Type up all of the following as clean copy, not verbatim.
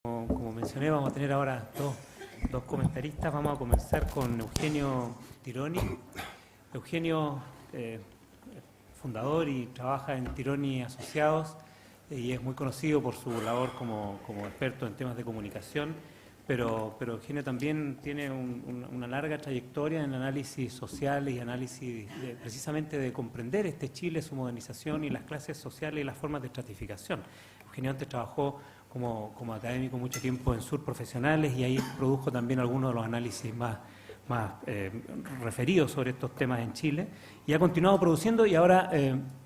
Como mencioné, vamos a tener ahora dos comentaristas. Vamos a comenzar con Eugenio Tironi. Eugenio, fundador y trabaja en Tironi Asociados y es muy conocido por su labor como experto en temas de comunicación, pero Eugenio también tiene una larga trayectoria en análisis social y análisis precisamente de comprender este Chile, su modernización y las clases sociales y las formas de estratificación. Eugenio antes trabajó como académico mucho tiempo en Sur Profesionales y ahí produjo también algunos de los análisis más referidos sobre estos temas en Chile y ha continuado produciendo y ahora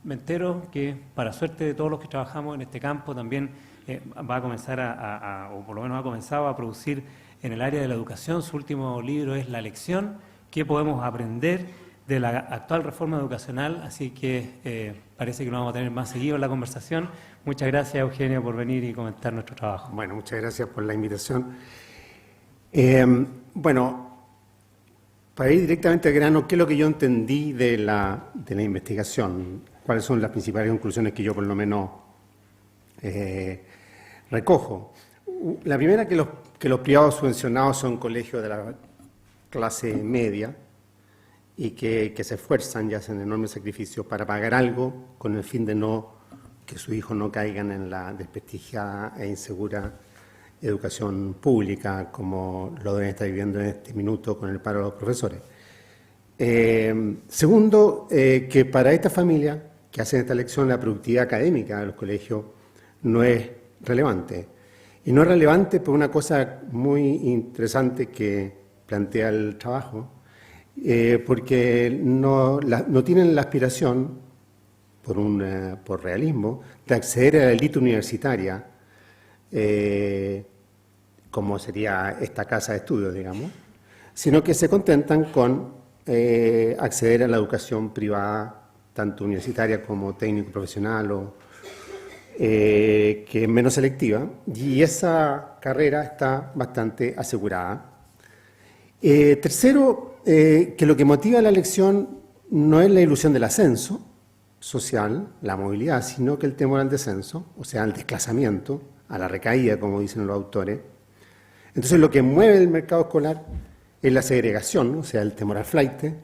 me entero que para suerte de todos los que trabajamos en este campo también va a comenzar o por lo menos ha comenzado a producir en el área de la educación. Su último libro es La Lección, ¿qué podemos aprender de la actual reforma educacional? Así que parece que lo vamos a tener más seguido en la conversación. Muchas gracias, Eugenio, por venir y comentar nuestro trabajo. Bueno, muchas gracias por la invitación. Bueno, para ir directamente al grano, ¿qué es lo que yo entendí de la investigación? ¿Cuáles son las principales conclusiones que yo por lo menos recojo? La primera, que los privados subvencionados son colegios de la clase media y que se esfuerzan y hacen enormes sacrificios para pagar algo con el fin de que sus hijos no caigan en la desprestigiada e insegura educación pública, como lo deben estar viviendo en este minuto con el paro de los profesores. Segundo, que para esta familia que hacen esta elección, la productividad académica de los colegios no es relevante. Y no es relevante por una cosa muy interesante que plantea el trabajo, porque no tienen la aspiración, por realismo, de acceder a la élite universitaria, como sería esta casa de estudios, digamos, sino que se contentan con acceder a la educación privada, tanto universitaria como técnico profesional, que es menos selectiva, y esa carrera está bastante asegurada. Tercero, que lo que motiva la elección no es la ilusión del ascenso social, la movilidad, sino que el temor al descenso, o sea, al desplazamiento, a la recaída, como dicen los autores. Entonces, lo que mueve el mercado escolar es la segregación, o sea, el temor al flaite,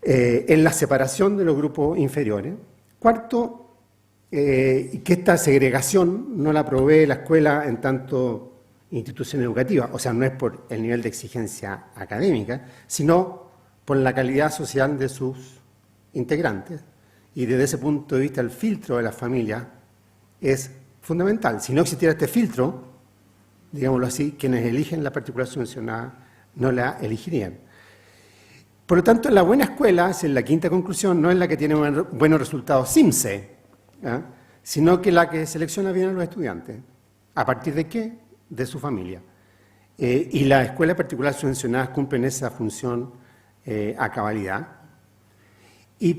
es la separación de los grupos inferiores. Cuarto, que esta segregación no la provee la escuela en tanto institución educativa, o sea, no es por el nivel de exigencia académica, sino por la calidad social de sus integrantes. Y desde ese punto de vista, el filtro de la familia es fundamental. Si no existiera este filtro, digámoslo así, quienes eligen la particular subvencionada no la elegirían. Por lo tanto, la buena escuela, es la quinta conclusión, no es la que tiene buenos resultados SIMSE, sino que la que selecciona bien a los estudiantes. ¿A partir de qué? De su familia. Y las escuelas particulares subvencionadas cumplen esa función a cabalidad. Y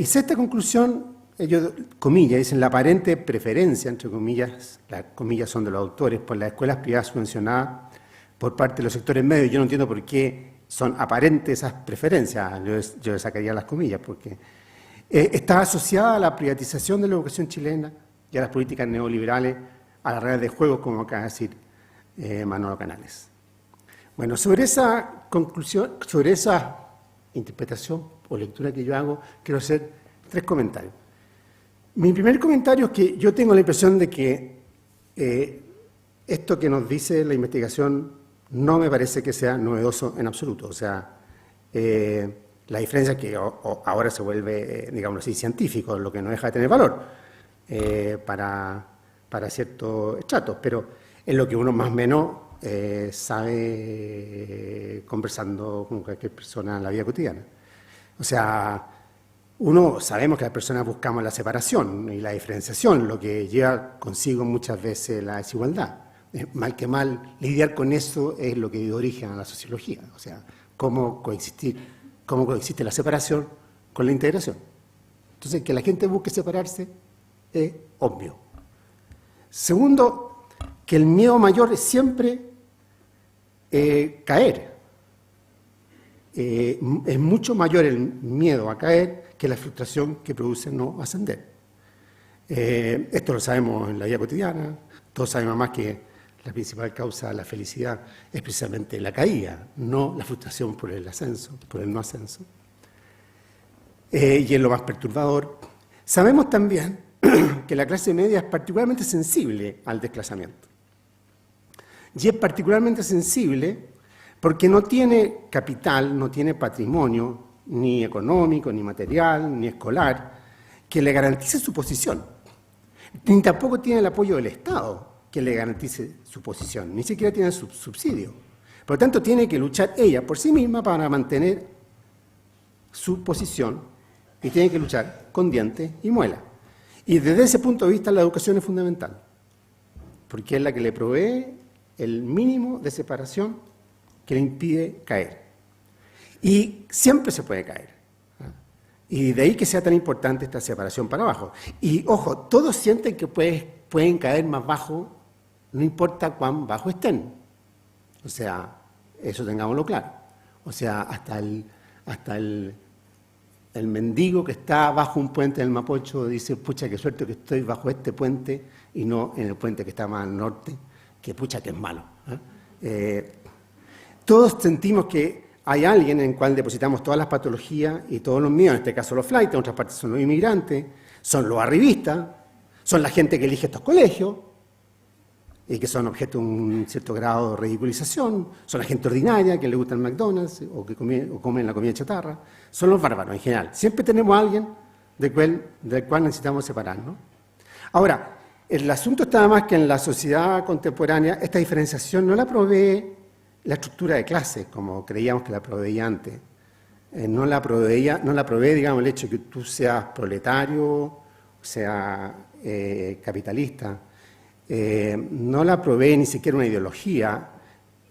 sexta conclusión, ellos, comillas, dicen la aparente preferencia, entre comillas, las comillas son de los autores, por las escuelas privadas subvencionadas por parte de los sectores medios. Yo no entiendo por qué son aparentes esas preferencias, yo le sacaría las comillas, porque está asociada a la privatización de la educación chilena y a las políticas neoliberales, a las reglas de juego, como acaba de decir Manolo Canales. Bueno, sobre esa conclusión, sobre esa interpretación o lectura que yo hago, quiero hacer 3 comentarios. Mi primer comentario es que yo tengo la impresión de que esto que nos dice la investigación no me parece que sea novedoso en absoluto. O sea, la diferencia es que ahora se vuelve, digamos así, científico, lo que no deja de tener valor para ciertos estratos, pero es lo que uno más o menos sabe conversando con cualquier persona en la vida cotidiana. O sea, sabemos que las personas buscamos la separación y la diferenciación, lo que lleva consigo muchas veces la desigualdad. Mal que mal, lidiar con eso es lo que dio origen a la sociología. O sea, cómo coexiste la separación con la integración. Entonces, que la gente busque separarse es obvio. Segundo, que el miedo mayor es siempre caer. Es mucho mayor el miedo a caer que la frustración que produce no ascender. Esto lo sabemos en la vida cotidiana, todos sabemos más que la principal causa de la felicidad es precisamente la caída, no la frustración por el ascenso, por el no ascenso. Y es lo más perturbador. Sabemos también que la clase media es particularmente sensible al desplazamiento. Y es particularmente sensible porque no tiene capital, no tiene patrimonio, ni económico, ni material, ni escolar, que le garantice su posición. Ni tampoco tiene el apoyo del Estado que le garantice su posición, ni siquiera tiene subsidio. Por lo tanto, tiene que luchar ella por sí misma para mantener su posición y tiene que luchar con dientes y muela. Y desde ese punto de vista la educación es fundamental, porque es la que le provee el mínimo de separación que le impide caer. Y siempre se puede caer. Y de ahí que sea tan importante esta separación para abajo. Y ojo, todos sienten que pueden caer más bajo, no importa cuán bajo estén. O sea, eso tengámoslo claro. O sea, hasta el mendigo que está bajo un puente del Mapocho dice, pucha, qué suerte que estoy bajo este puente y no en el puente que está más al norte, que pucha, que es malo. Todos sentimos que hay alguien en el cual depositamos todas las patologías y todos los miedos, en este caso los flights, en otras partes son los inmigrantes, son los arribistas, son la gente que elige estos colegios y que son objeto de un cierto grado de ridiculización, son la gente ordinaria que le gusta el McDonald's o que comen la comida chatarra, son los bárbaros en general. Siempre tenemos a alguien del cual necesitamos separarnos. Ahora, el asunto está más que en la sociedad contemporánea esta diferenciación no la provee la estructura de clase, como creíamos que la proveía antes. No la provee, digamos, el hecho de que tú seas proletario, sea capitalista. No la provee ni siquiera una ideología.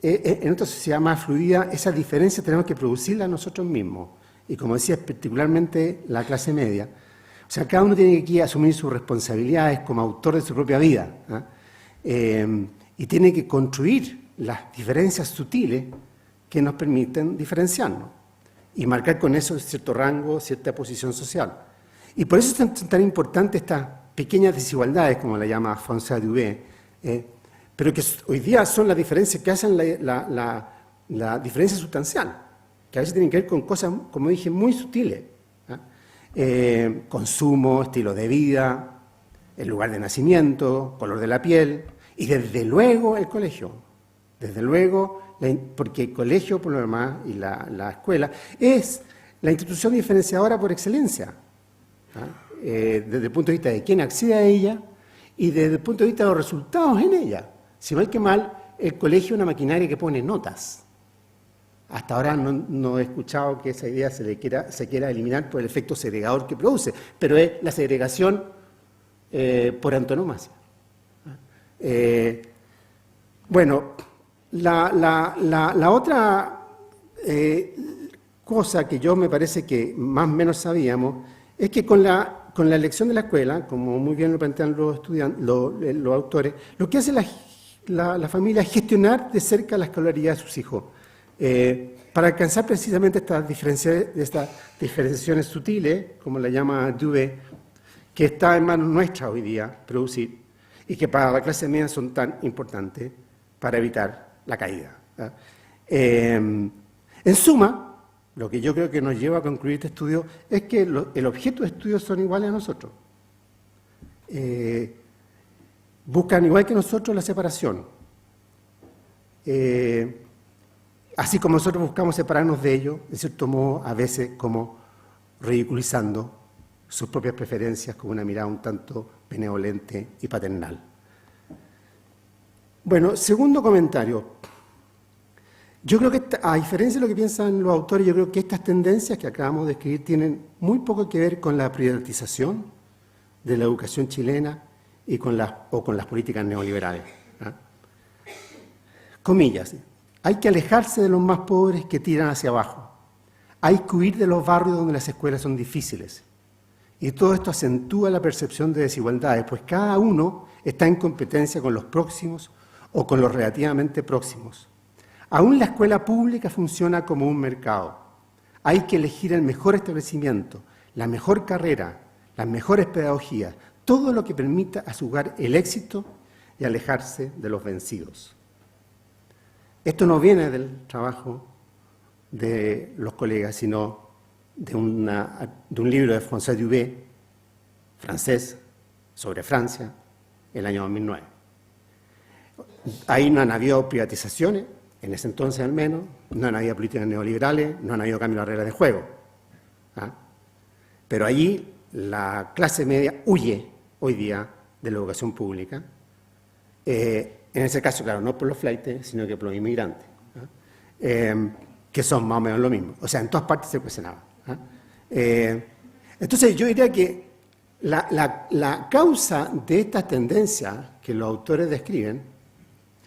En otra sociedad más fluida, esas diferencias tenemos que producirlas nosotros mismos. Y como decía, particularmente la clase media. O sea, cada uno tiene que asumir sus responsabilidades como autor de su propia vida. Y tiene que construir las diferencias sutiles que nos permiten diferenciarnos y marcar con eso cierto rango, cierta posición social. Y por eso son tan importantes estas pequeñas desigualdades, como la llama François Dubé, pero que hoy día son las diferencias que hacen la diferencia sustancial, que a veces tienen que ver con cosas, como dije, muy sutiles. Consumo, estilo de vida, el lugar de nacimiento, color de la piel, y desde luego el colegio. Desde luego, porque el colegio, por lo demás, y la escuela, es la institución diferenciadora por excelencia, desde el punto de vista de quién accede a ella y desde el punto de vista de los resultados en ella. Si mal que mal, el colegio es una maquinaria que pone notas. Hasta ahora no he escuchado que esa idea se quiera eliminar por el efecto segregador que produce, pero es la segregación por antonomasia. Bueno, la otra cosa que yo me parece que más o menos sabíamos es que con la elección de la escuela, como muy bien lo plantean los estudiantes, los autores, lo que hace la familia es gestionar de cerca la escolaridad de sus hijos, para alcanzar precisamente estas diferenciaciones sutiles, como la llama Dubé, que está en manos nuestras hoy día producir, y que para la clase media son tan importantes para evitar la caída. En suma, lo que yo creo que nos lleva a concluir este estudio es que el objeto de estudio son iguales a nosotros. Buscan igual que nosotros la separación. Así como nosotros buscamos separarnos de ellos, de cierto modo, a veces como ridiculizando sus propias preferencias con una mirada un tanto benevolente y paternal. Bueno, segundo comentario. Yo creo que, a diferencia de lo que piensan los autores, yo creo que estas tendencias que acabamos de escribir tienen muy poco que ver con la privatización de la educación chilena y con las políticas neoliberales. Comillas, hay que alejarse de los más pobres que tiran hacia abajo. Hay que huir de los barrios donde las escuelas son difíciles. Y todo esto acentúa la percepción de desigualdades, pues cada uno está en competencia con los próximos o con los relativamente próximos. Aún la escuela pública funciona como un mercado. Hay que elegir el mejor establecimiento, la mejor carrera, las mejores pedagogías, todo lo que permita asegurar el éxito y alejarse de los vencidos. Esto no viene del trabajo de los colegas, sino de un libro de François Dubé, francés, sobre Francia, el año 2009. Ahí no han habido privatizaciones, en ese entonces al menos, no han habido políticas neoliberales, no han habido cambios de reglas de juego. ¿Ah? Pero allí la clase media huye hoy día de la educación pública, en ese caso, claro, no por los flaites, sino que por los inmigrantes, ¿ah? Que son más o menos lo mismo. O sea, en todas partes se cuestionaba. ¿Ah? Entonces, yo diría que la causa de estas tendencias que los autores describen,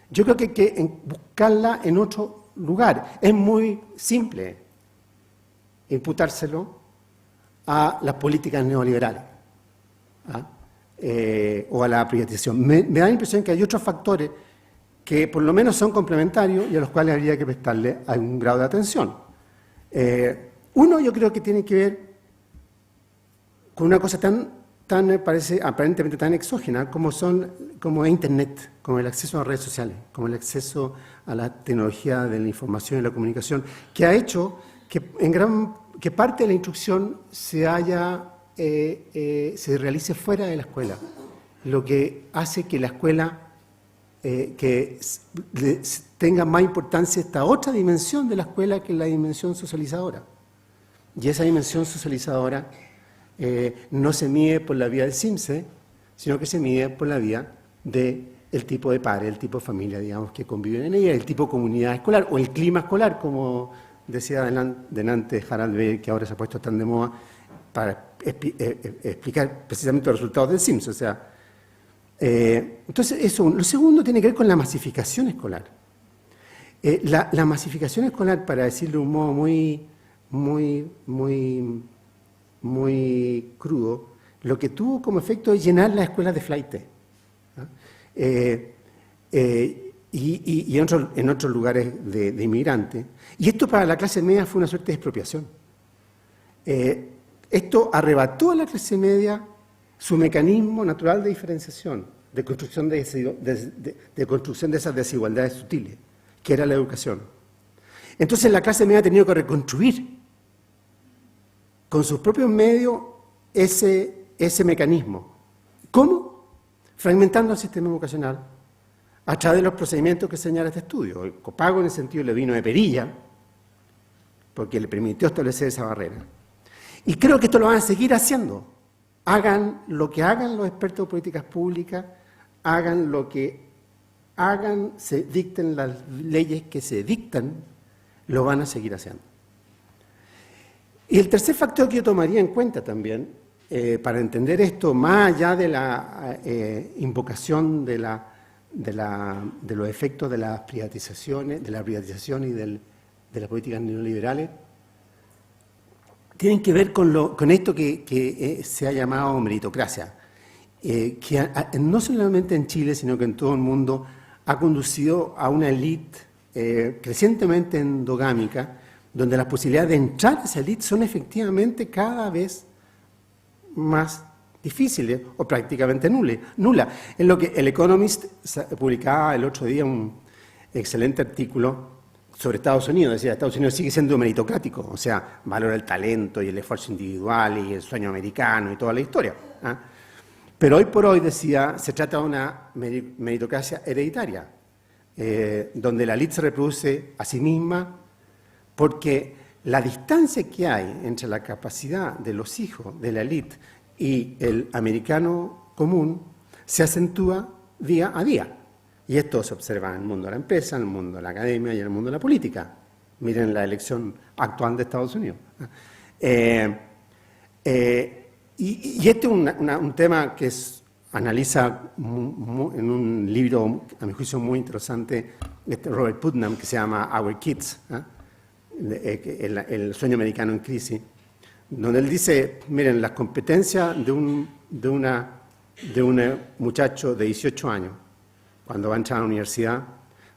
yo creo que hay que buscarla en otro lugar. Es muy simple imputárselo a las políticas neoliberales, ¿ah? O a la privatización. Me da la impresión que hay otros factores que por lo menos son complementarios y a los cuales habría que prestarle algún grado de atención. Uno, yo creo que tiene que ver con una cosa me parece aparentemente tan exógena como es Internet, como el acceso a redes sociales, como el acceso a la tecnología de la información y la comunicación, que ha hecho que parte de la instrucción se realice fuera de la escuela, lo que hace que la escuela tenga más importancia esta otra dimensión de la escuela, que es la dimensión socializadora. Y esa dimensión socializadora no se mide por la vía del CIMSE, sino que se mide por la vía del tipo de padre, el tipo de familia, digamos, que conviven en ella, el tipo de comunidad escolar o el clima escolar, como decía delante Harald Weir, que ahora se ha puesto tan de moda para explicar precisamente los resultados del CIMSE. O sea, entonces, eso. Lo segundo tiene que ver con la masificación escolar. La masificación escolar, para decirlo de un modo muy crudo, lo que tuvo como efecto es llenar las escuelas de flaite, ¿ah? Y en otros lugares de inmigrantes. Y esto para la clase media fue una suerte de expropiación. Esto arrebató a la clase media su mecanismo natural de diferenciación, de construcción de esas desigualdades sutiles, que era la educación. Entonces la clase media ha tenido que reconstruir con sus propios medios ese mecanismo. ¿Cómo? Fragmentando el sistema educacional a través de los procedimientos que señala este estudio. El copago, en el sentido, le vino de perilla, porque le permitió establecer esa barrera. Y creo que esto lo van a seguir haciendo. Hagan lo que hagan los expertos de políticas públicas, hagan lo que hagan, se dicten las leyes que se dictan, lo van a seguir haciendo. Y el tercer factor que yo tomaría en cuenta también, para entender esto, más allá de la invocación de los efectos de las privatizaciones, de la privatización y de las políticas neoliberales, tienen que ver con esto que se ha llamado meritocracia, que no solamente en Chile, sino que en todo el mundo ha conducido a una élite crecientemente endogámica, donde las posibilidades de entrar a esa élite son efectivamente cada vez más difíciles o prácticamente nulas. En lo que el Economist publicaba el otro día un excelente artículo sobre Estados Unidos. Decía, Estados Unidos sigue siendo meritocrático, o sea, valora el talento y el esfuerzo individual y el sueño americano y toda la historia, ¿ah? Pero hoy por hoy, decía, se trata de una meritocracia hereditaria, donde la élite se reproduce a sí misma, porque la distancia que hay entre la capacidad de los hijos de la élite y el americano común se acentúa día a día. Y esto se observa en el mundo de la empresa, en el mundo de la academia y en el mundo de la política. Miren la elección actual de Estados Unidos. Y este es un tema que analiza en un libro, a mi juicio, muy interesante, de Robert Putnam, que se llama Our Kids, el sueño americano en crisis, donde él dice, miren, las competencias de un muchacho de 18 años, cuando va a entrar a la universidad,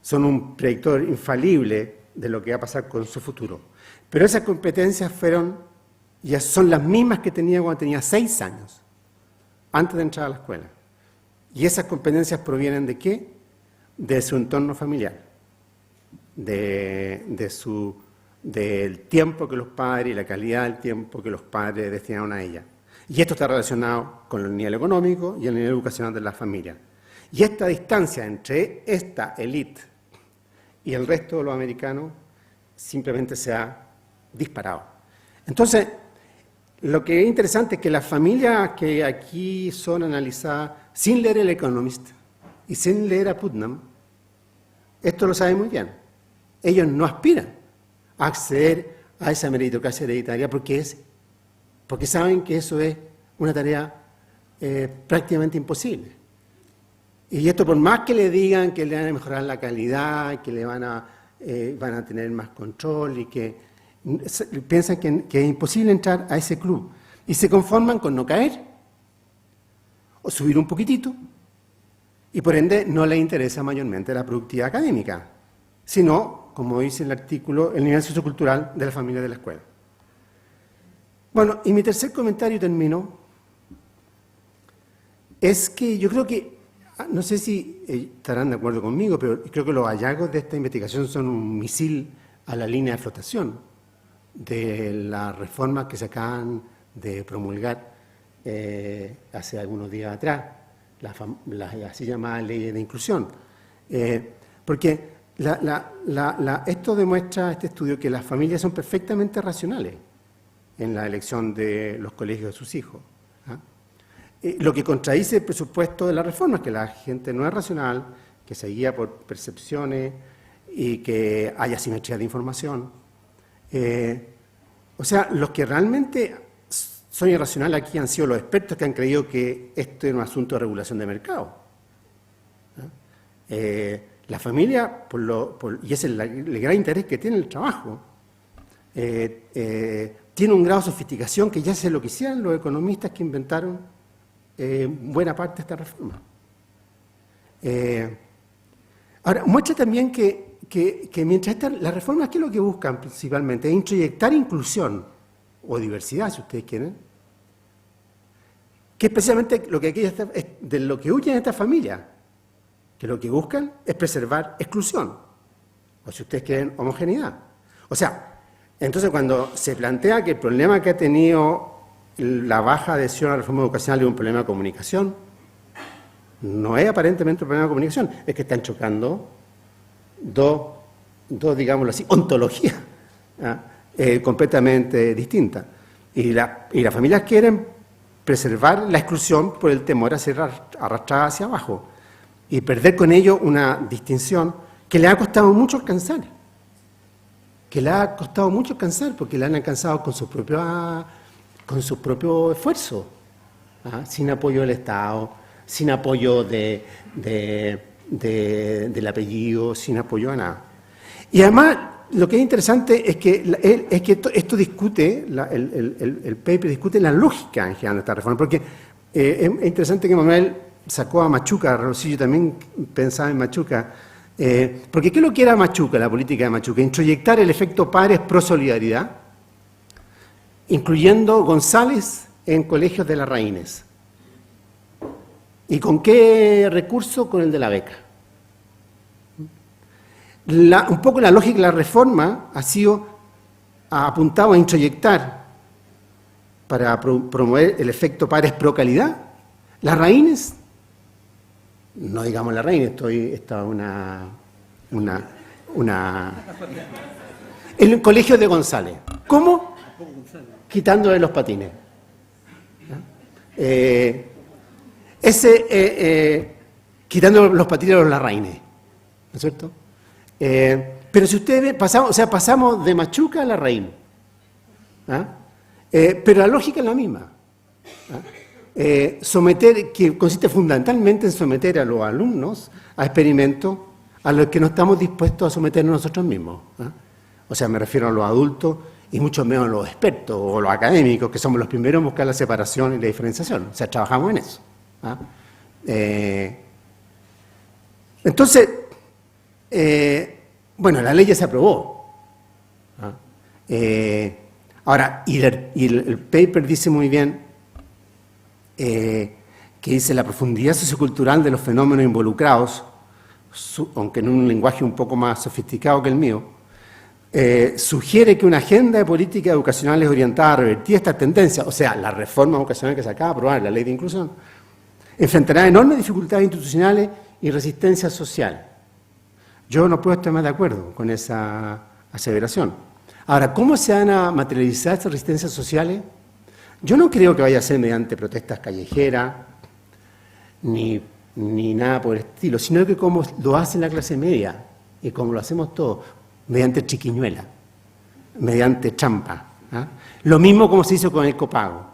son un predictor infalible de lo que va a pasar con su futuro. Pero esas competencias son las mismas que tenía cuando tenía 6 años, antes de entrar a la escuela. Y esas competencias provienen ¿de qué? De su entorno familiar, del tiempo que los padres y la calidad del tiempo que los padres destinaron a ella. Y esto está relacionado con el nivel económico y el nivel educacional de la familia. Y esta distancia entre esta élite y el resto de los americanos simplemente se ha disparado. Entonces, lo que es interesante es que las familias que aquí son analizadas sin leer el Economist y sin leer a Putnam, esto lo saben muy bien. Ellos no aspiran a acceder a esa meritocracia hereditaria porque saben que eso es una tarea prácticamente imposible. Y esto por más que le digan que le van a mejorar la calidad, que le van a tener más control y que piensan que es imposible entrar a ese club y se conforman con no caer o subir un poquitito y por ende no les interesa mayormente la productividad académica, sino, como dice el artículo, el nivel sociocultural de la familia de la escuela. Bueno, y mi tercer comentario, termino, es que yo creo que, no sé si estarán de acuerdo conmigo, pero creo que los hallazgos de esta investigación son un misil a la línea de flotación de las reformas que se acaban de promulgar hace algunos días atrás, las así llamadas leyes de inclusión. Porque esto demuestra, este estudio, que las familias son perfectamente racionales en la elección de los colegios de sus hijos. Lo que contradice el presupuesto de la reforma es que la gente no es racional, que se guía por percepciones y que haya asimetría de información. O sea, los que realmente son irracionales aquí han sido los expertos que han creído que esto es un asunto de regulación de mercado. La familia, y ese es el gran interés que tiene el trabajo, tiene un grado de sofisticación que ya se lo quisieran los economistas que inventaron buena parte de esta reforma. Ahora, muestra también que mientras las reformas, ¿qué es lo que buscan principalmente? Es introyectar inclusión o diversidad, si ustedes quieren, que es precisamente de lo que huyen estas familias, que lo que buscan es preservar exclusión, o si ustedes quieren, homogeneidad. O sea, entonces cuando se plantea que el problema que ha tenido la baja adhesión a la reforma educacional es un problema de comunicación, no es aparentemente un problema de comunicación, es que están chocando dos digámoslo así, ontologías completamente distintas. Y las familias quieren preservar la exclusión por el temor a ser arrastrada hacia abajo y perder con ello una distinción que le ha costado mucho alcanzar. Porque la han alcanzado con su propio esfuerzo, sin apoyo del Estado, sin apoyo del apellido, sin apoyo a nada. Y además, lo que es interesante es que esto discute, el paper discute la lógica en general de esta reforma, porque es interesante que Manuel sacó a Machuca, Rosillo también pensaba en Machuca, porque ¿qué es lo que era Machuca, la política de Machuca? Introyectar el efecto pares pro solidaridad, incluyendo González en colegios de Larraínez. ¿Y con qué recurso? Con el de la beca. Un poco la lógica de la reforma ha apuntado a introyectar para promover el efecto pares pro calidad. Larraínez, no digamos Larraínez, el colegio de González. ¿Cómo? Quitándole los patines. Quitando los patines a los Larraínez, ¿no es cierto? Pero si ustedes ven, pasamos de Machuca a Larraín, pero la lógica es la misma. Que consiste fundamentalmente en someter a los alumnos a experimentos a los que no estamos dispuestos a someternos nosotros mismos. O sea, me refiero a los adultos y mucho menos a los expertos o los académicos, que somos los primeros en buscar la separación y la diferenciación. O sea, trabajamos en eso. Entonces, bueno, la ley ya se aprobó. Ahora, y el paper dice muy bien que que dice la profundidad sociocultural de los fenómenos involucrados, aunque en un lenguaje un poco más sofisticado que el mío, sugiere que una agenda de políticas educacionales orientada a revertir esta tendencia, o sea, la reforma educacional que se acaba de aprobar, la ley de inclusión, enfrentará enormes dificultades institucionales y resistencia social. Yo no puedo estar más de acuerdo con esa aseveración. Ahora, ¿cómo se van a materializar estas resistencias sociales? Yo no creo que vaya a ser mediante protestas callejeras, ni nada por el estilo, sino que como lo hace la clase media, y como lo hacemos todos, mediante chiquiñuela, mediante trampa. ¿Ah? Lo mismo como se hizo con el copago.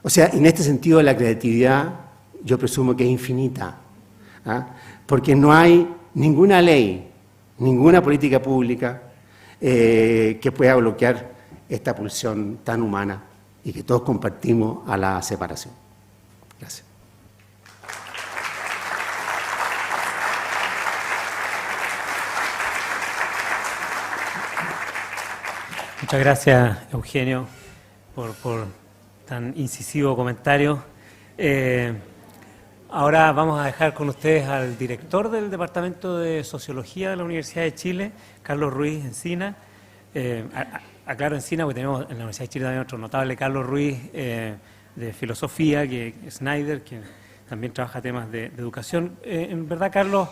O sea, en este sentido la creatividad yo presumo que es infinita, ¿ah? Porque no hay ninguna ley, ninguna política pública que pueda bloquear esta pulsión tan humana y que todos compartimos a la separación. Gracias. Muchas gracias, Eugenio, por tan incisivo comentario. Ahora vamos a dejar con ustedes al director del Departamento de Sociología de la Universidad de Chile, Carlos Ruiz Encina. Aclaro Encina, porque tenemos en la Universidad de Chile también otro notable, Carlos Ruiz, de Filosofía, que es Snyder, que también trabaja temas de educación. En verdad, Carlos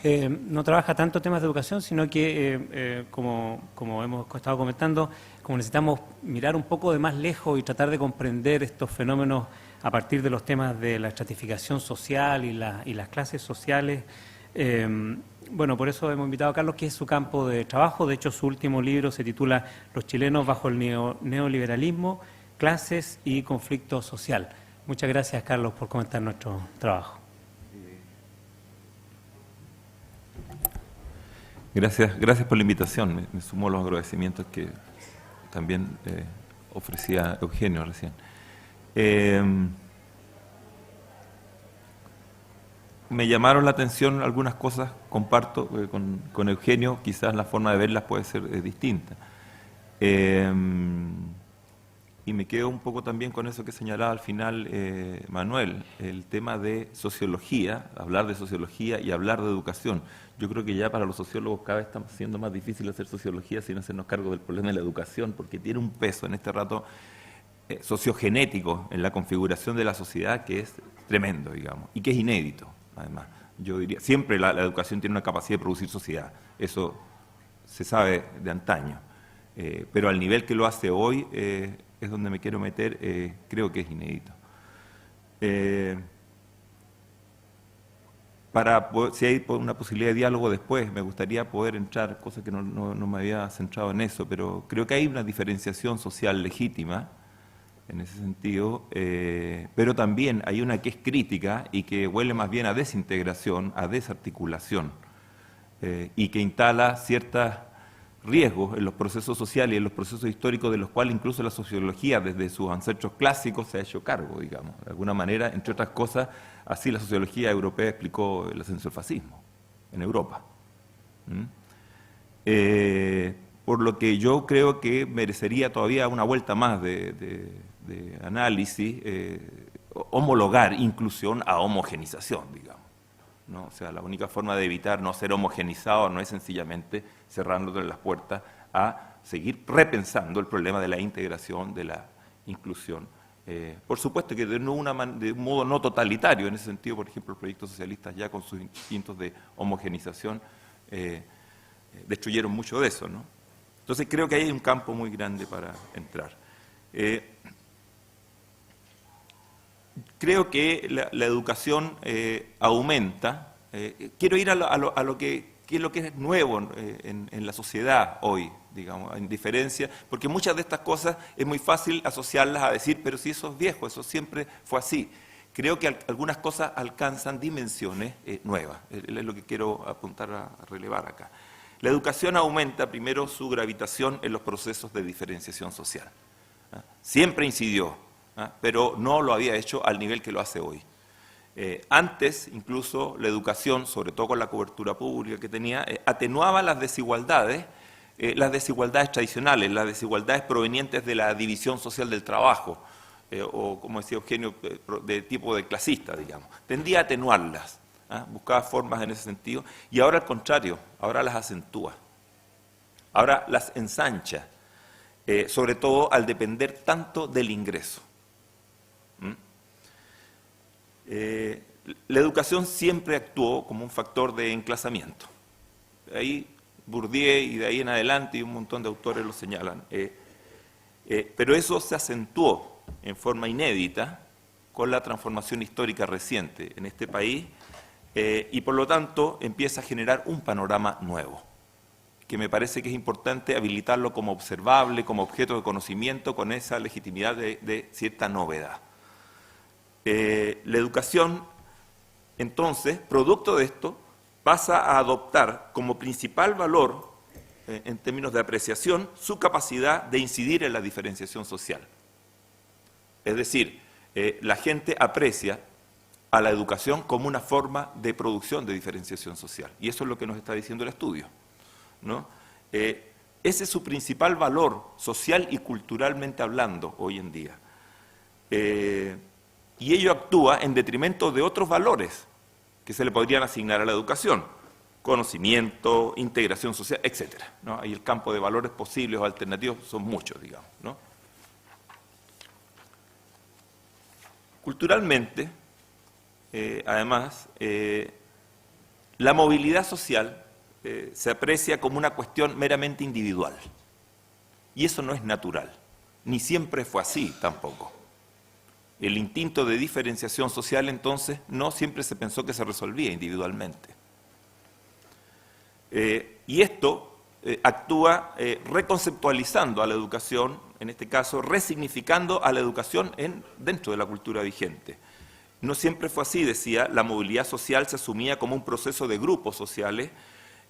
no trabaja tanto temas de educación, sino que, como hemos estado comentando, como necesitamos mirar un poco de más lejos y tratar de comprender estos fenómenos a partir de los temas de la estratificación social y las clases sociales. Bueno, por eso hemos invitado a Carlos, que es su campo de trabajo. De hecho, su último libro se titula Los chilenos bajo el neoliberalismo, clases y conflicto social. Muchas gracias, Carlos, por comentar nuestro trabajo. Gracias por la invitación. Me sumo a los agradecimientos que también ofrecía Eugenio recién. Me llamaron la atención algunas cosas, comparto con Eugenio, quizás la forma de verlas puede ser distinta. Y me quedo un poco también con eso que señalaba al final Manuel, el tema de sociología, hablar de sociología y hablar de educación. Yo creo que ya para los sociólogos cada vez está siendo más difícil hacer sociología sin hacernos cargo del problema de la educación, porque tiene un peso en este rato sociogenético en la configuración de la sociedad que es tremendo, digamos, y que es inédito, además. Yo diría, siempre la educación tiene una capacidad de producir sociedad, eso se sabe de antaño, pero al nivel que lo hace hoy es donde me quiero meter, creo que es inédito. Si hay una posibilidad de diálogo después, me gustaría poder entrar, cosa que no me había centrado en eso, pero creo que hay una diferenciación social legítima, en ese sentido, pero también hay una que es crítica y que huele más bien a desintegración, a desarticulación, y que instala ciertos riesgos en los procesos sociales y en los procesos históricos de los cuales incluso la sociología desde sus ancestros clásicos se ha hecho cargo, digamos. De alguna manera, entre otras cosas, así la sociología europea explicó el ascenso del fascismo en Europa. Por lo que yo creo que merecería todavía una vuelta más de análisis, homologar inclusión a homogenización, digamos, ¿no? O sea, la única forma de evitar no ser homogenizado no es sencillamente cerrándole las puertas a seguir repensando el problema de la integración, de la inclusión. Por supuesto que de un modo no totalitario, en ese sentido, por ejemplo, los proyectos socialistas ya con sus instintos de homogenización destruyeron mucho de eso, ¿no? Entonces creo que ahí hay un campo muy grande para entrar. Creo que la educación aumenta. Quiero ir a lo que es nuevo en la sociedad hoy, digamos, en diferencia, porque muchas de estas cosas es muy fácil asociarlas a decir, pero si eso es viejo, eso siempre fue así. Creo que algunas cosas alcanzan dimensiones nuevas, es lo que quiero apuntar a relevar acá. La educación aumenta primero su gravitación en los procesos de diferenciación social. Siempre incidió, pero no lo había hecho al nivel que lo hace hoy. Antes, incluso, la educación, sobre todo con la cobertura pública que tenía, atenuaba las desigualdades tradicionales, las desigualdades provenientes de la división social del trabajo, o como decía Eugenio, de tipo de clasista, digamos. Tendía a atenuarlas, buscaba formas en ese sentido, y ahora al contrario, ahora las acentúa, ahora las ensancha, sobre todo al depender tanto del ingreso. La educación siempre actuó como un factor de enclasamiento. Ahí Bourdieu y de ahí en adelante, y un montón de autores lo señalan. Pero eso se acentuó en forma inédita con la transformación histórica reciente en este país, y por lo tanto empieza a generar un panorama nuevo, que me parece que es importante habilitarlo como observable, como objeto de conocimiento, con esa legitimidad de cierta novedad. La educación, entonces, producto de esto, pasa a adoptar como principal valor, en términos de apreciación, su capacidad de incidir en la diferenciación social. Es decir, la gente aprecia a la educación como una forma de producción de diferenciación social. Y eso es lo que nos está diciendo el estudio, ¿no? Ese es su principal valor social y culturalmente hablando hoy en día. Y ello actúa en detrimento de otros valores que se le podrían asignar a la educación: conocimiento, integración social, etc., ¿no? Ahí el campo de valores posibles o alternativos son muchos, digamos, ¿no? Culturalmente, además, la movilidad social se aprecia como una cuestión meramente individual. Y eso no es natural, ni siempre fue así tampoco. El instinto de diferenciación social, entonces, no siempre se pensó que se resolvía individualmente. Y esto actúa reconceptualizando a la educación, en este caso, resignificando a la educación dentro de la cultura vigente. No siempre fue así, decía, la movilidad social se asumía como un proceso de grupos sociales,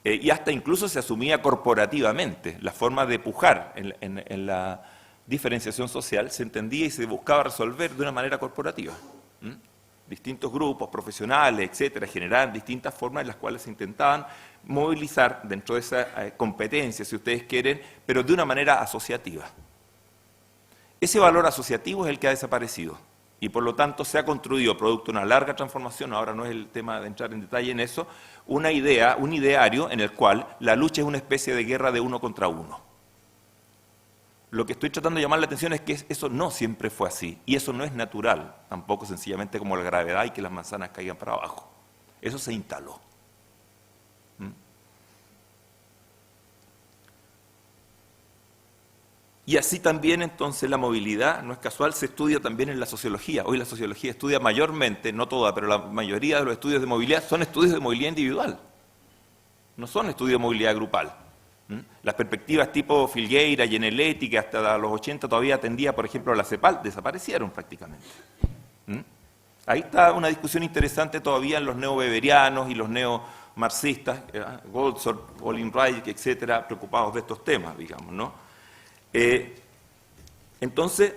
y hasta incluso se asumía corporativamente. La forma de pujar en la diferenciación social se entendía y se buscaba resolver de una manera corporativa. Distintos grupos profesionales, etcétera, generaban distintas formas en las cuales se intentaban movilizar dentro de esa competencia, si ustedes quieren, pero de una manera asociativa. Ese valor asociativo es el que ha desaparecido y por lo tanto se ha construido, producto de una larga transformación, ahora no es el tema de entrar en detalle en eso, una idea, un ideario en el cual la lucha es una especie de guerra de uno contra uno. Lo que estoy tratando de llamar la atención es que eso no siempre fue así, y eso no es natural, tampoco sencillamente como la gravedad y que las manzanas caigan para abajo. Eso se instaló. Y así también, entonces, la movilidad, no es casual, se estudia también en la sociología. Hoy la sociología estudia mayormente, no toda, pero la mayoría de los estudios de movilidad son estudios de movilidad individual, no son estudios de movilidad grupal. Las perspectivas tipo Filgueira, Geneletti, que hasta los 80 todavía atendía, por ejemplo, a la CEPAL, desaparecieron prácticamente. Ahí está una discusión interesante todavía en los neobeberianos y los neomarxistas, Goldsworth, Olin Reich, etcétera, preocupados de estos temas, digamos, ¿no? Entonces,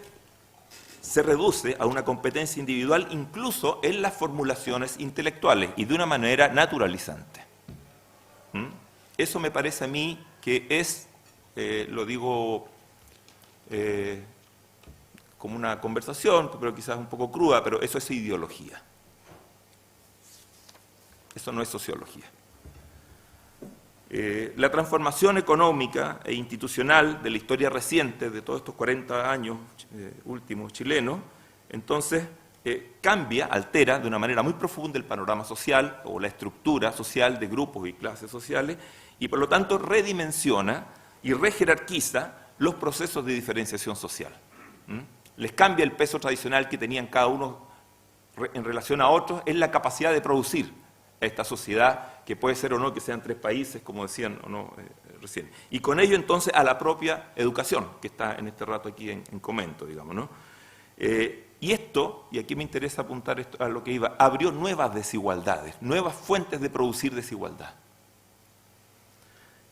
se reduce a una competencia individual incluso en las formulaciones intelectuales y de una manera naturalizante. Eso me parece a mí que es, lo digo como una conversación, pero quizás un poco cruda, pero eso es ideología. Eso no es sociología. La transformación económica e institucional de la historia reciente de todos estos 40 años últimos chilenos, entonces cambia, altera de una manera muy profunda el panorama social o la estructura social de grupos y clases sociales y por lo tanto redimensiona y rejerarquiza los procesos de diferenciación social. Les cambia el peso tradicional que tenían cada uno en relación a otros en la capacidad de producir esta sociedad, que puede ser o no que sean 3 países, como decían o no recién. Y con ello entonces a la propia educación, que está en este rato aquí en comento, digamos, ¿no? Y esto, y aquí me interesa apuntar esto, a lo que iba, abrió nuevas desigualdades, nuevas fuentes de producir desigualdad,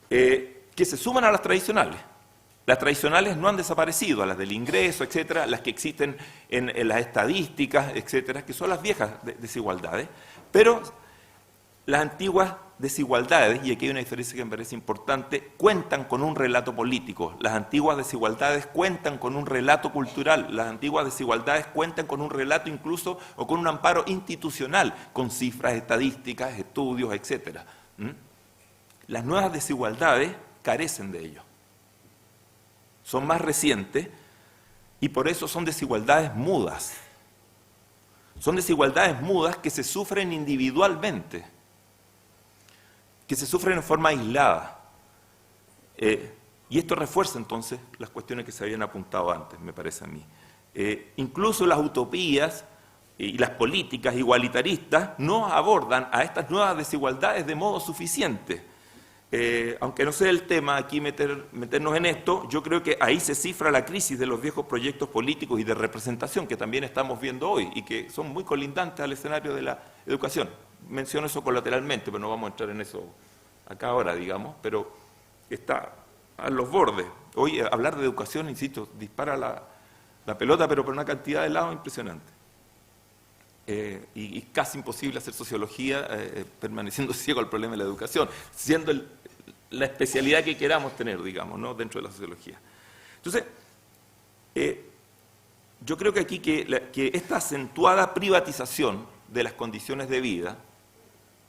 que se suman a las tradicionales. Las tradicionales no han desaparecido, a las del ingreso, etcétera, las que existen en las estadísticas, etcétera, que son las viejas desigualdades, pero las antiguas desigualdades, y aquí hay una diferencia que me parece importante, cuentan con un relato político. Las antiguas desigualdades cuentan con un relato cultural, las antiguas desigualdades cuentan con un relato incluso o con un amparo institucional, con cifras, estadísticas, estudios, etc. Las nuevas desigualdades carecen de ello. Son más recientes y por eso son desigualdades mudas. Son desigualdades mudas que se sufren individualmente, que se sufren en forma aislada. Y esto refuerza entonces las cuestiones que se habían apuntado antes, me parece a mí. Incluso las utopías y las políticas igualitaristas no abordan a estas nuevas desigualdades de modo suficiente. Aunque no sea el tema aquí meternos en esto, yo creo que ahí se cifra la crisis de los viejos proyectos políticos y de representación que también estamos viendo hoy y que son muy colindantes al escenario de la educación. Menciono eso colateralmente, pero no vamos a entrar en eso acá ahora, digamos, pero está a los bordes. Hoy hablar de educación, insisto, dispara la pelota, pero por una cantidad de lados impresionante. Y casi imposible hacer sociología permaneciendo ciego al problema de la educación, siendo la especialidad que queramos tener, digamos, ¿no?, dentro de la sociología. Entonces, yo creo que aquí que esta acentuada privatización de las condiciones de vida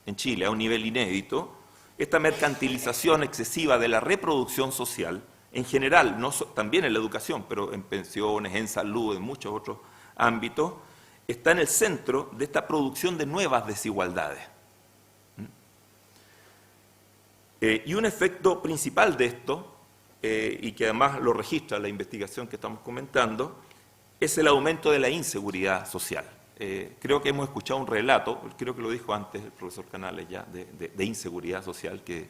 en Chile a un nivel inédito, esta mercantilización excesiva de la reproducción social, en general, también en la educación, pero en pensiones, en salud, en muchos otros ámbitos, está en el centro de esta producción de nuevas desigualdades. Y un efecto principal de esto, y que además lo registra la investigación que estamos comentando, es el aumento de la inseguridad social. Creo que hemos escuchado un relato, creo que lo dijo antes el profesor Canales ya, de inseguridad social, que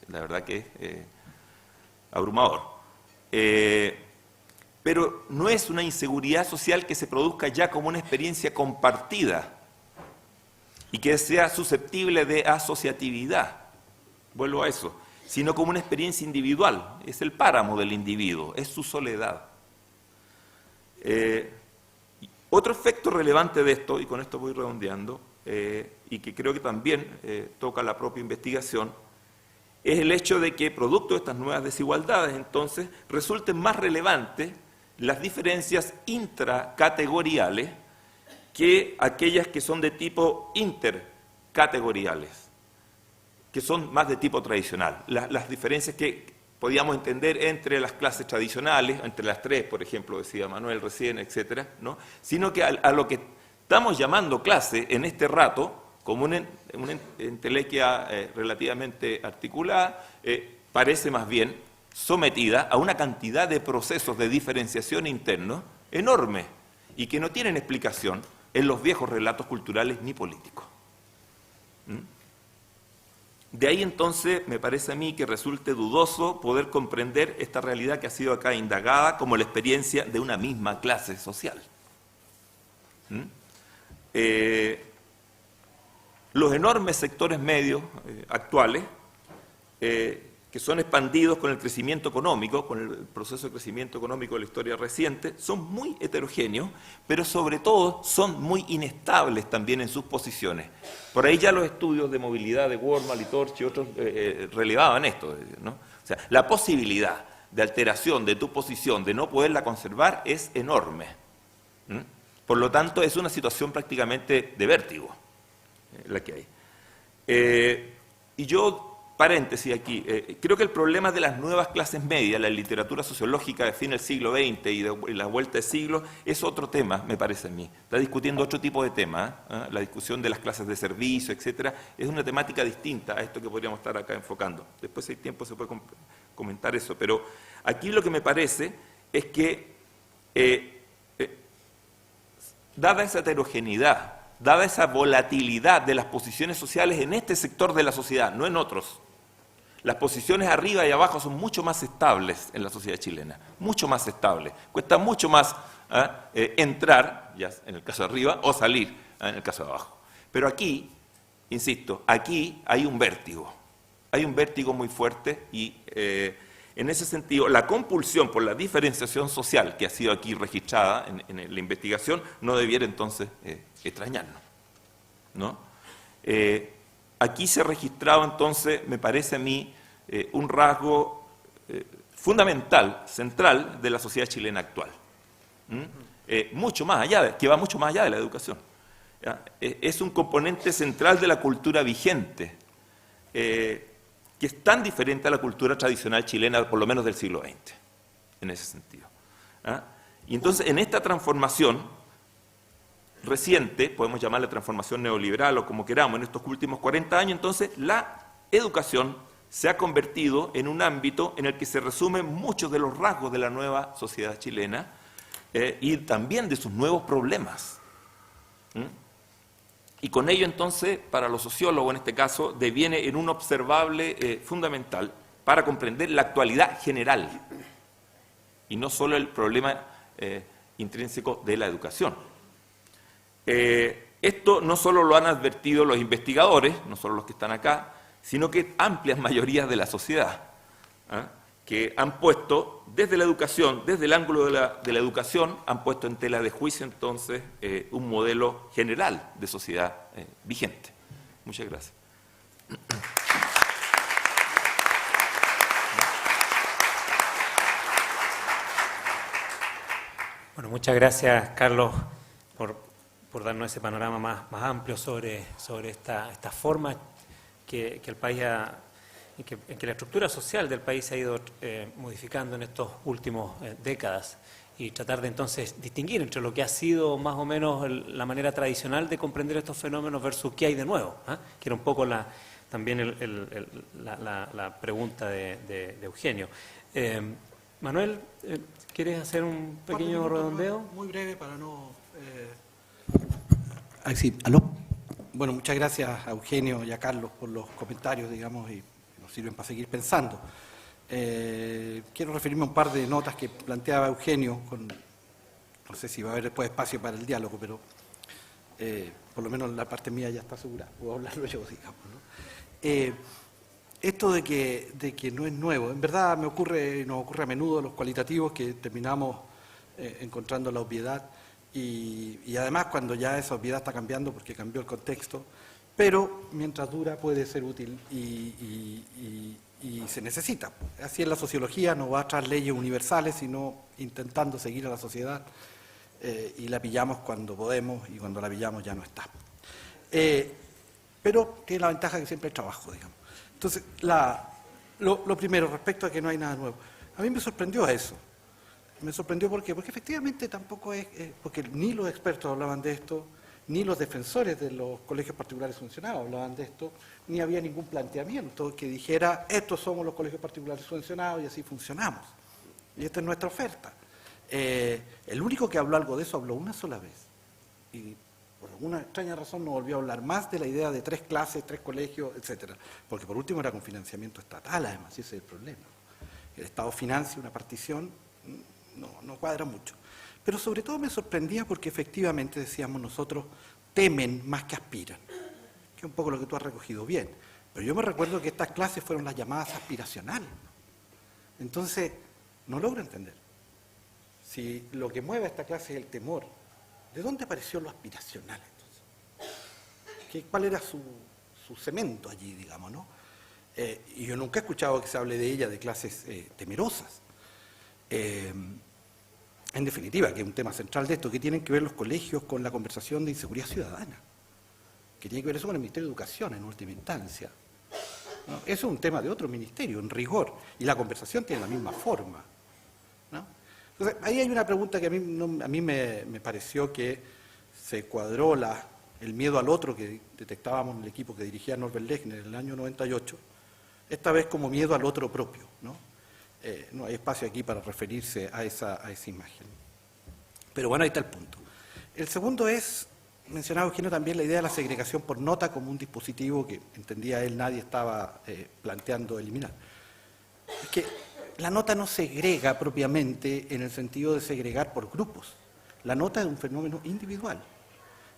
la verdad que es abrumador. Pero no es una inseguridad social que se produzca ya como una experiencia compartida y que sea susceptible de asociatividad, vuelvo a eso, sino como una experiencia individual, es el páramo del individuo, es su soledad. Otro efecto relevante de esto, y con esto voy redondeando, y que creo que también toca la propia investigación, es el hecho de que, producto de estas nuevas desigualdades, entonces, resulten más relevantes las diferencias intracategoriales que aquellas que son de tipo intercategoriales, que son más de tipo tradicional. Las diferencias que podíamos entender entre las clases tradicionales, entre las tres, por ejemplo, decía Manuel recién, etcétera, ¿no?, sino que a lo que estamos llamando clase en este rato, como una entelequia relativamente articulada, parece más bien sometida a una cantidad de procesos de diferenciación internos enormes y que no tienen explicación en los viejos relatos culturales ni políticos. De ahí entonces me parece a mí que resulte dudoso poder comprender esta realidad que ha sido acá indagada como la experiencia de una misma clase social. Los enormes sectores medios actuales, que son expandidos con el crecimiento económico, con el proceso de crecimiento económico de la historia reciente, son muy heterogéneos, pero sobre todo son muy inestables también en sus posiciones. Por ahí ya los estudios de movilidad de Wormald y Torch y otros relevaban esto, ¿no? O sea, la posibilidad de alteración de tu posición, de no poderla conservar, es enorme. Por lo tanto, es una situación prácticamente de vértigo la que hay. Y yo, paréntesis aquí, creo que el problema de las nuevas clases medias, la literatura sociológica de fin del siglo XX y la vuelta de siglo, es otro tema, me parece a mí. Está discutiendo otro tipo de temas, la discusión de las clases de servicio, etcétera, es una temática distinta a esto que podríamos estar acá enfocando. Después, si hay tiempo, se puede comentar eso, pero aquí lo que me parece es que, dada esa heterogeneidad, dada esa volatilidad de las posiciones sociales en este sector de la sociedad, no en otros, las posiciones arriba y abajo son mucho más estables en la sociedad chilena, mucho más estables. Cuesta mucho más entrar, ya en el caso de arriba, o salir en el caso de abajo. Pero aquí, insisto, aquí hay un vértigo muy fuerte y en ese sentido la compulsión por la diferenciación social que ha sido aquí registrada en la investigación no debiera entonces extrañarnos, ¿no? aquí se ha registrado entonces, me parece a mí, un rasgo fundamental, central de la sociedad chilena actual. Mucho más allá, que va mucho más allá de la educación. Es un componente central de la cultura vigente, que es tan diferente a la cultura tradicional chilena, por lo menos del siglo XX, en ese sentido. Y entonces, en esta transformación reciente, podemos llamarla transformación neoliberal o como queramos, en estos últimos 40 años, entonces la educación se ha convertido en un ámbito en el que se resumen muchos de los rasgos de la nueva sociedad chilena y también de sus nuevos problemas. Y con ello entonces, para los sociólogos en este caso, deviene en un observable fundamental para comprender la actualidad general y no solo el problema intrínseco de la educación. Esto no solo lo han advertido los investigadores, no solo los que están acá, sino que amplias mayorías de la sociedad, que han puesto desde la educación, desde el ángulo de la educación, han puesto en tela de juicio entonces un modelo general de sociedad vigente. Muchas gracias. Bueno, muchas gracias, Carlos, por darnos ese panorama más amplio sobre esta forma que el país en que la estructura social del país se ha ido modificando en estos últimos décadas, y tratar de entonces distinguir entre lo que ha sido más o menos la manera tradicional de comprender estos fenómenos versus qué hay de nuevo, que era un poco también la pregunta de Eugenio. Manuel, ¿quieres hacer un pequeño redondeo? Muy breve para no... sí, ¿aló? Bueno, muchas gracias a Eugenio y a Carlos por los comentarios, digamos, y nos sirven para seguir pensando. Quiero referirme a un par de notas que planteaba Eugenio, no sé si va a haber después espacio para el diálogo, pero por lo menos la parte mía ya está asegurada, puedo hablarlo yo, digamos, ¿no? Esto de que no es nuevo, en verdad nos ocurre a menudo los cualitativos que terminamos encontrando la obviedad y además cuando ya esa obviedad está cambiando porque cambió el contexto, pero mientras dura puede ser útil y se necesita. Así en la sociología no va tras leyes universales, sino intentando seguir a la sociedad y la pillamos cuando podemos y cuando la pillamos ya no está. Pero tiene la ventaja que siempre hay trabajo, digamos. Entonces, lo primero, respecto a que no hay nada nuevo. A mí me sorprendió eso. Me sorprendió porque efectivamente tampoco es, porque ni los expertos hablaban de esto, ni los defensores de los colegios particulares subvencionados hablaban de esto, ni había ningún planteamiento que dijera, estos somos los colegios particulares subvencionados y así funcionamos. Y esta es nuestra oferta. El único que habló algo de eso habló una sola vez. Y por alguna extraña razón no volvió a hablar más de la idea de 3 clases, 3 colegios, etcétera. Porque por último era con financiamiento estatal, además, y ese es el problema. El Estado financia una partición, no cuadra mucho. Pero sobre todo me sorprendía porque efectivamente, decíamos nosotros, temen más que aspiran, que es un poco lo que tú has recogido bien. Pero yo me recuerdo que estas clases fueron las llamadas aspiracionales. Entonces, no logro entender. Si lo que mueve a esta clase es el temor, ¿de dónde apareció lo aspiracional entonces? ¿Cuál era su cemento allí, digamos, no? Y yo nunca he escuchado que se hable de ella, de clases temerosas. En definitiva, que es un tema central de esto, que tienen que ver los colegios con la conversación de inseguridad ciudadana, que tiene que ver eso con el Ministerio de Educación en última instancia, ¿no? Eso es un tema de otro ministerio, en rigor, y la conversación tiene la misma forma, ¿no? Entonces, ahí hay una pregunta que a mí me pareció que se cuadró el miedo al otro que detectábamos en el equipo que dirigía Norbert Lechner en el año 98, esta vez como miedo al otro propio, ¿no? No hay espacio aquí para referirse a esa imagen. Pero bueno, ahí está el punto. El segundo es, mencionaba Eugenio también la idea de la segregación por nota como un dispositivo que, entendía él, nadie estaba planteando eliminar. Es que la nota no segrega propiamente en el sentido de segregar por grupos. La nota es un fenómeno individual.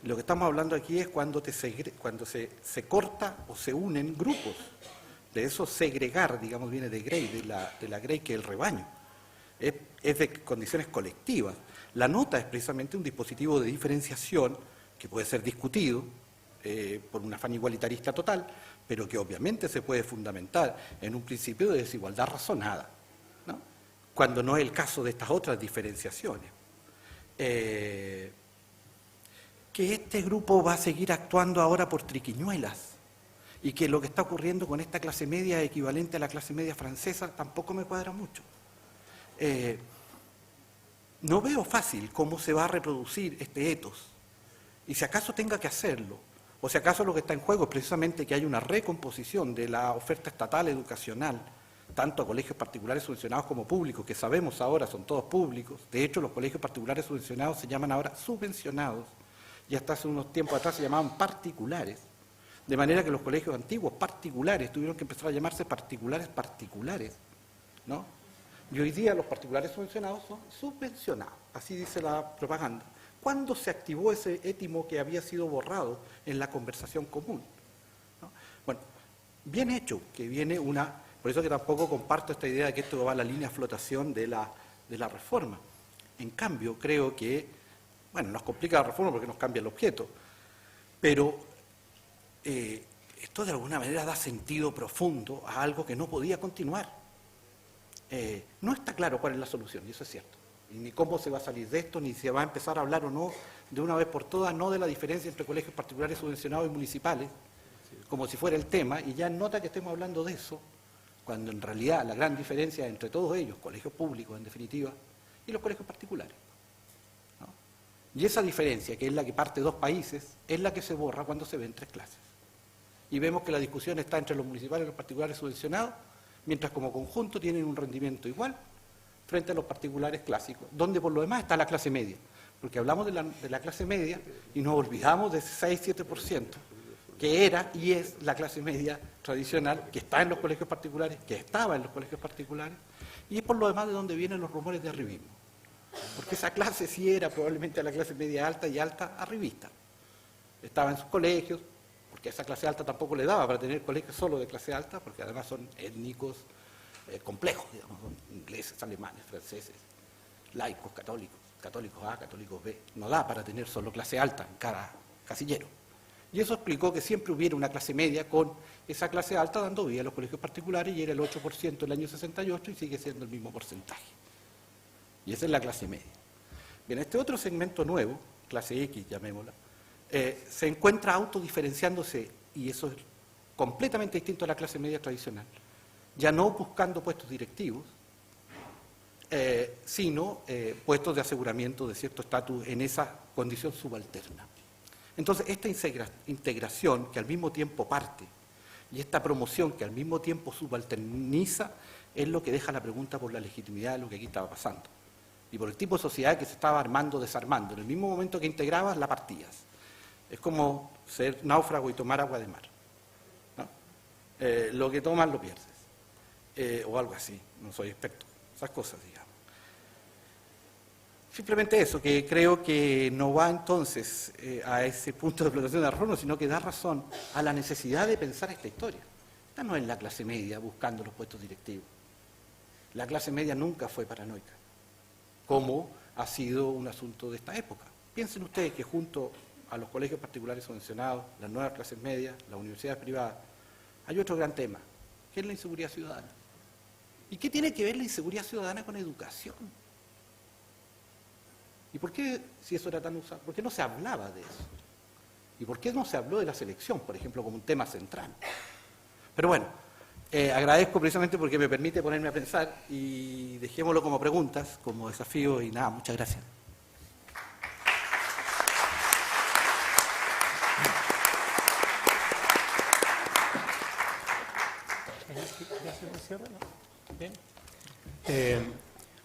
Lo que estamos hablando aquí es cuando se corta o se unen grupos. De eso segregar, digamos, viene de Grey, de la Grey que es el rebaño. Es de condiciones colectivas. La nota es precisamente un dispositivo de diferenciación que puede ser discutido, por un afán igualitarista total, pero que obviamente se puede fundamentar en un principio de desigualdad razonada, ¿no? Cuando no es el caso de estas otras diferenciaciones. Que este grupo va a seguir actuando ahora por triquiñuelas y que lo que está ocurriendo con esta clase media es equivalente a la clase media francesa tampoco me cuadra mucho. No veo fácil cómo se va a reproducir este etos, y si acaso tenga que hacerlo, o si acaso lo que está en juego es precisamente que haya una recomposición de la oferta estatal educacional, tanto a colegios particulares subvencionados como públicos, que sabemos ahora son todos públicos. De hecho, los colegios particulares subvencionados se llaman ahora subvencionados, y hasta hace unos tiempos atrás se llamaban particulares, de manera que los colegios antiguos particulares tuvieron que empezar a llamarse particulares, ¿no? Y hoy día los particulares subvencionados son subvencionados, así dice la propaganda. ¿Cuándo se activó ese étimo que había sido borrado en la conversación común? ¿No? Bueno, bien hecho, que viene una... Por eso que tampoco comparto esta idea de que esto va a la línea de flotación de la reforma. En cambio, creo que, bueno, nos complica la reforma porque nos cambia el objeto, pero esto de alguna manera da sentido profundo a algo que no podía continuar. No está claro cuál es la solución, y eso es cierto, y ni cómo se va a salir de esto, ni se va a empezar a hablar o no, de una vez por todas, no de la diferencia entre colegios particulares subvencionados y municipales, como si fuera el tema, y ya nota que estemos hablando de eso, cuando en realidad la gran diferencia entre todos ellos, colegios públicos en definitiva, y los colegios particulares, ¿no? Y esa diferencia, que es la que parte de dos países, es la que se borra cuando se ven tres clases. Y vemos que la discusión está entre los municipales y los particulares subvencionados, mientras como conjunto tienen un rendimiento igual frente a los particulares clásicos, donde por lo demás está la clase media, porque hablamos de la clase media y nos olvidamos de ese 6-7%, que era y es la clase media tradicional, que está en los colegios particulares, que estaba en los colegios particulares, y es por lo demás de donde vienen los rumores de arribismo, porque esa clase sí era probablemente la clase media alta y alta arribista, estaba en sus colegios, que a esa clase alta tampoco le daba para tener colegios solo de clase alta, porque además son étnicos complejos, digamos, son ingleses, alemanes, franceses, laicos, católicos A, católicos B, no da para tener solo clase alta en cada casillero. Y eso explicó que siempre hubiera una clase media con esa clase alta dando vida a los colegios particulares, y era el 8% en el año 68 y sigue siendo el mismo porcentaje. Y esa es la clase media. Bien, este otro segmento nuevo, clase X llamémosla, se encuentra autodiferenciándose, y eso es completamente distinto a la clase media tradicional, ya no buscando puestos directivos, sino puestos de aseguramiento de cierto estatus en esa condición subalterna. Entonces, esta integración que al mismo tiempo parte y esta promoción que al mismo tiempo subalterniza es lo que deja la pregunta por la legitimidad de lo que aquí estaba pasando y por el tipo de sociedad que se estaba armando, desarmando. En el mismo momento que integrabas, la partías. Es como ser náufrago y tomar agua de mar, ¿no? Lo que tomas lo pierdes, o algo así, no soy experto, esas cosas, digamos. Simplemente eso, que creo que no va entonces a ese punto de explotación de la reforma, sino que da razón a la necesidad de pensar esta historia. Esta no es la clase media buscando los puestos directivos. La clase media nunca fue paranoica, como ha sido un asunto de esta época. Piensen ustedes que junto a los colegios particulares subvencionados, las nuevas clases medias, las universidades privadas, hay otro gran tema, que es la inseguridad ciudadana. ¿Y qué tiene que ver la inseguridad ciudadana con educación? ¿Y por qué, si eso era tan usado, por qué no se hablaba de eso? ¿Y por qué no se habló de la selección, por ejemplo, como un tema central? Pero bueno, agradezco precisamente porque me permite ponerme a pensar, y dejémoslo como preguntas, como desafío, y nada, muchas gracias.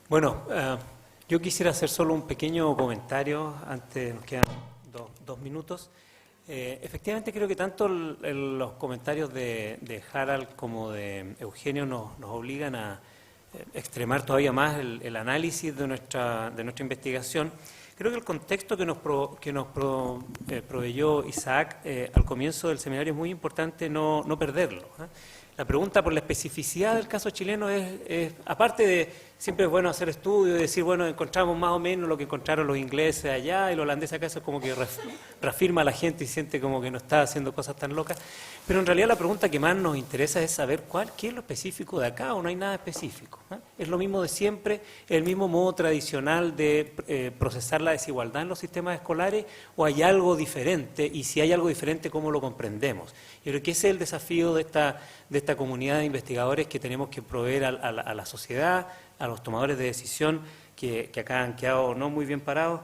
Bueno, yo quisiera hacer solo un pequeño comentario, antes nos quedan dos minutos. Efectivamente creo que tanto los comentarios de Harald como de Eugenio nos obligan a extremar todavía más el análisis de nuestra investigación. Creo que el contexto que nos proveyó Isaac al comienzo del seminario es muy importante no perderlo, ¿eh? la pregunta por la especificidad del caso chileno es, aparte de, siempre es bueno hacer estudios y decir, bueno, encontramos más o menos lo que encontraron los ingleses allá y los holandeses acá, eso como que reafirma a la gente y siente como que no está haciendo cosas tan locas. Pero en realidad la pregunta que más nos interesa es saber qué es lo específico de acá, o no hay nada específico, ¿eh? Es lo mismo de siempre, el mismo modo tradicional de procesar la desigualdad en los sistemas escolares, o hay algo diferente, y si hay algo diferente, ¿cómo lo comprendemos? Yo creo que ese es el desafío de esta comunidad de investigadores que tenemos que proveer a la sociedad, a los tomadores de decisión que acá han quedado no muy bien parados,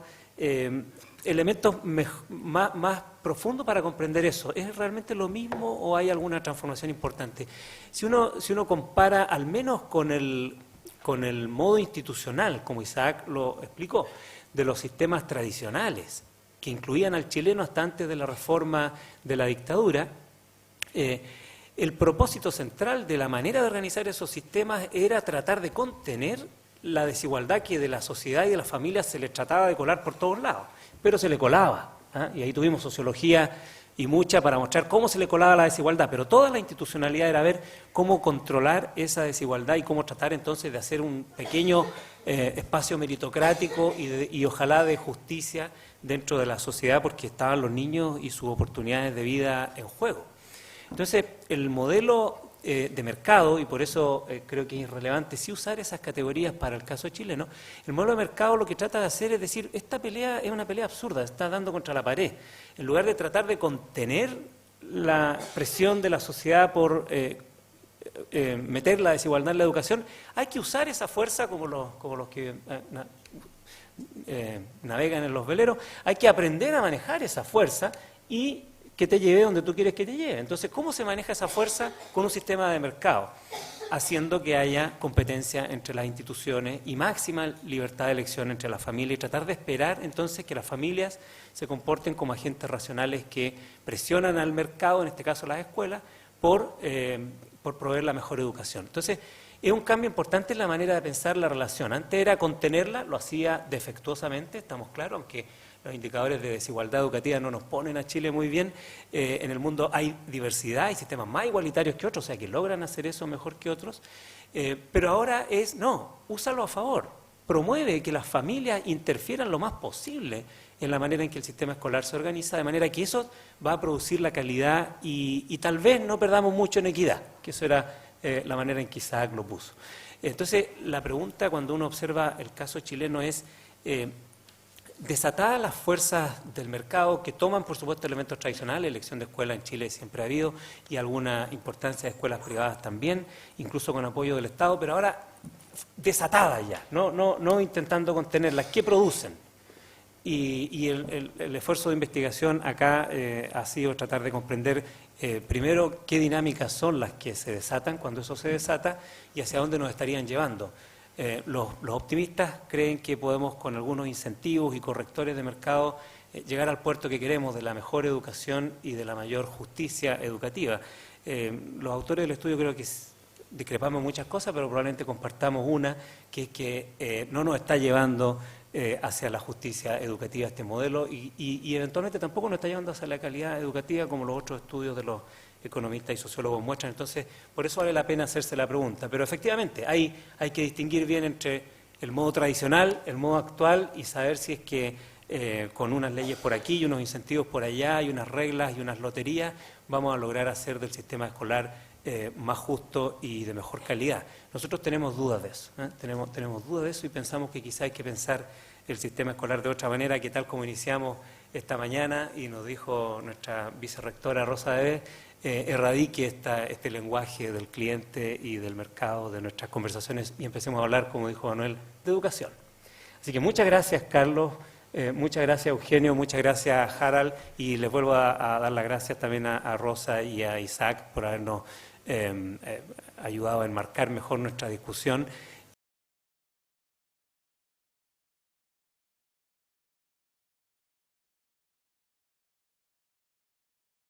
elementos más profundos para comprender eso. ¿Es realmente lo mismo o hay alguna transformación importante? Si uno compara al menos con el modo institucional, como Isaac lo explicó, de los sistemas tradicionales, que incluían al chileno hasta antes de la reforma de la dictadura, el propósito central de la manera de organizar esos sistemas era tratar de contener la desigualdad que de la sociedad y de las familias se les trataba de colar por todos lados, pero se le colaba, ¿eh? Y ahí tuvimos sociología y mucha para mostrar cómo se le colaba la desigualdad, pero toda la institucionalidad era ver cómo controlar esa desigualdad y cómo tratar entonces de hacer un pequeño espacio meritocrático y ojalá de justicia dentro de la sociedad, porque estaban los niños y sus oportunidades de vida en juego. Entonces, el modelo de mercado, y por eso creo que es irrelevante sí usar esas categorías para el caso chileno, el modelo de mercado lo que trata de hacer es decir, esta pelea es una pelea absurda, está dando contra la pared. En lugar de tratar de contener la presión de la sociedad por meter la desigualdad en la educación, hay que usar esa fuerza como los que navegan en los veleros, hay que aprender a manejar esa fuerza y que te lleve donde tú quieres que te lleve. Entonces, ¿cómo se maneja esa fuerza con un sistema de mercado? Haciendo que haya competencia entre las instituciones y máxima libertad de elección entre las familias y tratar de esperar entonces que las familias se comporten como agentes racionales que presionan al mercado, en este caso las escuelas, por proveer la mejor educación. Entonces, es un cambio importante en la manera de pensar la relación. Antes era contenerla, lo hacía defectuosamente, estamos claros, aunque los indicadores de desigualdad educativa no nos ponen a Chile muy bien. En el mundo hay diversidad, hay sistemas más igualitarios que otros, o sea, que logran hacer eso mejor que otros. Pero ahora úsalo a favor. Promueve que las familias interfieran lo más posible en la manera en que el sistema escolar se organiza, de manera que eso va a producir la calidad y tal vez no perdamos mucho en equidad, que eso era la manera en que Isaac lo puso. Entonces, la pregunta cuando uno observa el caso chileno es, desatadas las fuerzas del mercado que toman, por supuesto, elementos tradicionales, elección de escuela en Chile siempre ha habido y alguna importancia de escuelas privadas también, incluso con apoyo del Estado, pero ahora desatadas ya, no intentando contenerlas, ¿qué producen? Y el esfuerzo de investigación acá ha sido tratar de comprender primero qué dinámicas son las que se desatan cuando eso se desata y hacia dónde nos estarían llevando. Los optimistas creen que podemos con algunos incentivos y correctores de mercado llegar al puerto que queremos de la mejor educación y de la mayor justicia educativa. Los autores del estudio creo que discrepamos muchas cosas, pero probablemente compartamos una, que es que no nos está llevando hacia la justicia educativa este modelo y eventualmente tampoco nos está llevando hacia la calidad educativa como los otros estudios de los economistas y sociólogos muestran. Entonces, por eso vale la pena hacerse la pregunta. Pero efectivamente, hay que distinguir bien entre el modo tradicional, el modo actual y saber si es que con unas leyes por aquí y unos incentivos por allá y unas reglas y unas loterías vamos a lograr hacer del sistema escolar más justo y de mejor calidad. Nosotros tenemos dudas de eso, tenemos dudas de eso y pensamos que quizá hay que pensar el sistema escolar de otra manera, que tal como iniciamos esta mañana y nos dijo nuestra vicerrectora Rosa Debes, erradique este lenguaje del cliente y del mercado de nuestras conversaciones y empecemos a hablar, como dijo Manuel, de educación. Así que muchas gracias, Carlos, muchas gracias, Eugenio, muchas gracias, Harald, y les vuelvo a dar las gracias también a Rosa y a Isaac por habernos ayudado a enmarcar mejor nuestra discusión